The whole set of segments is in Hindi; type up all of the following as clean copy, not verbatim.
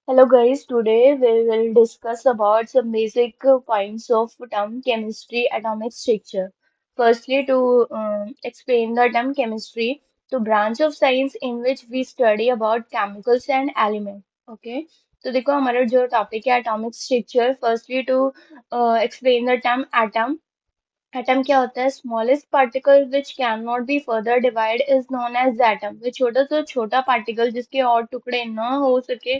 Hello guys, today we will discuss about some basic points of term chemistry atomic structure. Firstly, to explain the term chemistry, the branch of science in which we study about chemicals and elements. Okay, तो देखो हमारा जो टॉपिक है atomic structure. Firstly, to explain the term atom. Atom क्या होता है smallest particle which can not be further divide is known as atom which छोटा से छोटा पार्टिकल जिसके और टुकड़े ना हो सके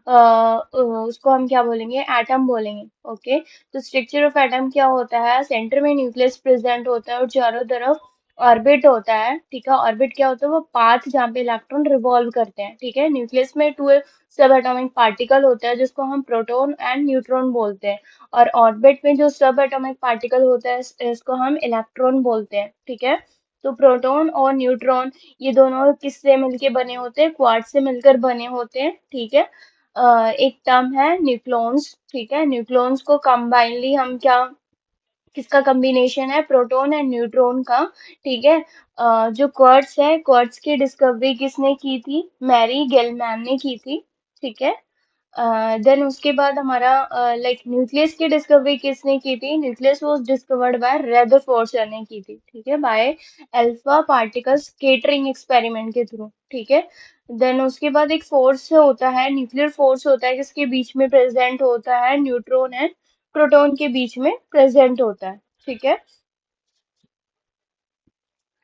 उसको हम क्या बोलेंगे एटम बोलेंगे ओके तो स्ट्रक्चर ऑफ एटम क्या होता है सेंटर में न्यूक्लियस प्रेजेंट होता है और चारों तरफ ऑर्बिट होता है ठीक है ऑर्बिट क्या होता है वो पाथ जहाँ पे इलेक्ट्रॉन रिवॉल्व करते हैं ठीक है न्यूक्लियस में टू सब एटॉमिक पार्टिकल होता है जिसको हम प्रोटॉन एंड न्यूट्रॉन बोलते हैं और ऑर्बिट में जो सब एटॉमिक पार्टिकल होता है इसको हम इलेक्ट्रॉन बोलते हैं ठीक है तो प्रोटॉन और न्यूट्रॉन ये दोनों किससे मिलके बने होते हैं क्वार्क से मिलकर बने होते हैं ठीक है एक टर्म है न्यूक्लॉन्स ठीक है न्यूक्लॉन्स को कंबाइनली हम क्या किसका कॉम्बिनेशन है प्रोटॉन एंड न्यूट्रॉन का ठीक है जो क्वार्ट्स है क्वार्ट्स की डिस्कवरी किसने की थी मैरी गेलमैन ने की थी ठीक है देन उसके बाद हमारा लाइक न्यूक्लियस की डिस्कवरी किसने की थी nucleus was discovered by Rutherford sir ने की थी ठीक है by alpha particle scattering experiment के थ्रू ठीक है देन उसके बाद एक फोर्स होता है न्यूक्लियर फोर्स होता है जिसके बीच में प्रेजेंट होता है न्यूट्रॉन एंड प्रोटॉन के बीच में प्रेजेंट होता है ठीक है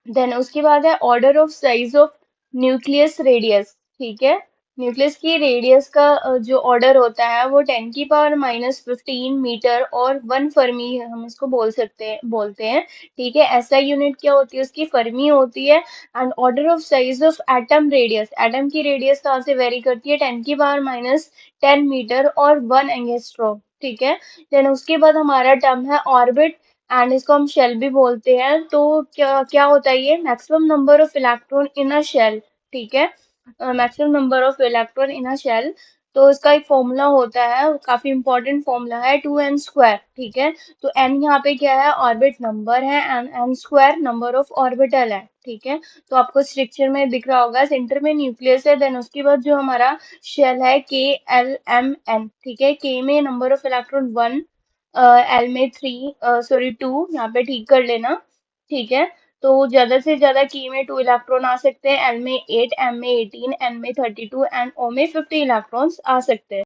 देन उसके बाद है order of size of nucleus radius ठीक है न्यूक्लियस की रेडियस का जो ऑर्डर होता है वो 10⁻⁻15 मीटर और 1 फर्मी हम इसको बोलते हैं ठीक है ऐसा यूनिट क्या होती है उसकी फर्मी होती है and order of size of atom radius atom की रेडियस कहाँ से वेरी करती है 10⁻⁻10 मीटर और 1 एंगस्ट्रॉम ठीक है देन उसके बाद हमारा टर्म है ऑर्बिट एंड इसको हम शेल भी बोलते हैं तो क्या क्या होता है ये maximum number of electron in a shell ठीक है maximum number of electron in a shell तो इसका एक फॉर्मूला होता है काफी इंपॉर्टेंट फॉर्मूला है 2n² ठीक है तो n यहाँ पे क्या है ऑर्बिट नंबर है and n² number of orbital है ठीक है तो आपको स्ट्रक्चर में दिख रहा होगा सेंटर में न्यूक्लियस है देन उसके बाद जो हमारा शेल है K L M N ठीक है K में नंबर ऑफ इलेक्ट्रॉन 1 एल में 3 सॉरी 2 यहाँ पे ठीक कर लेना ठीक है तो ज्यादा से ज्यादा की में 2 इलेक्ट्रॉन आ सकते हैं एल में 8 एम में 18 एन में 32 एंड ओ में 50 इलेक्ट्रॉन्स आ सकते हैं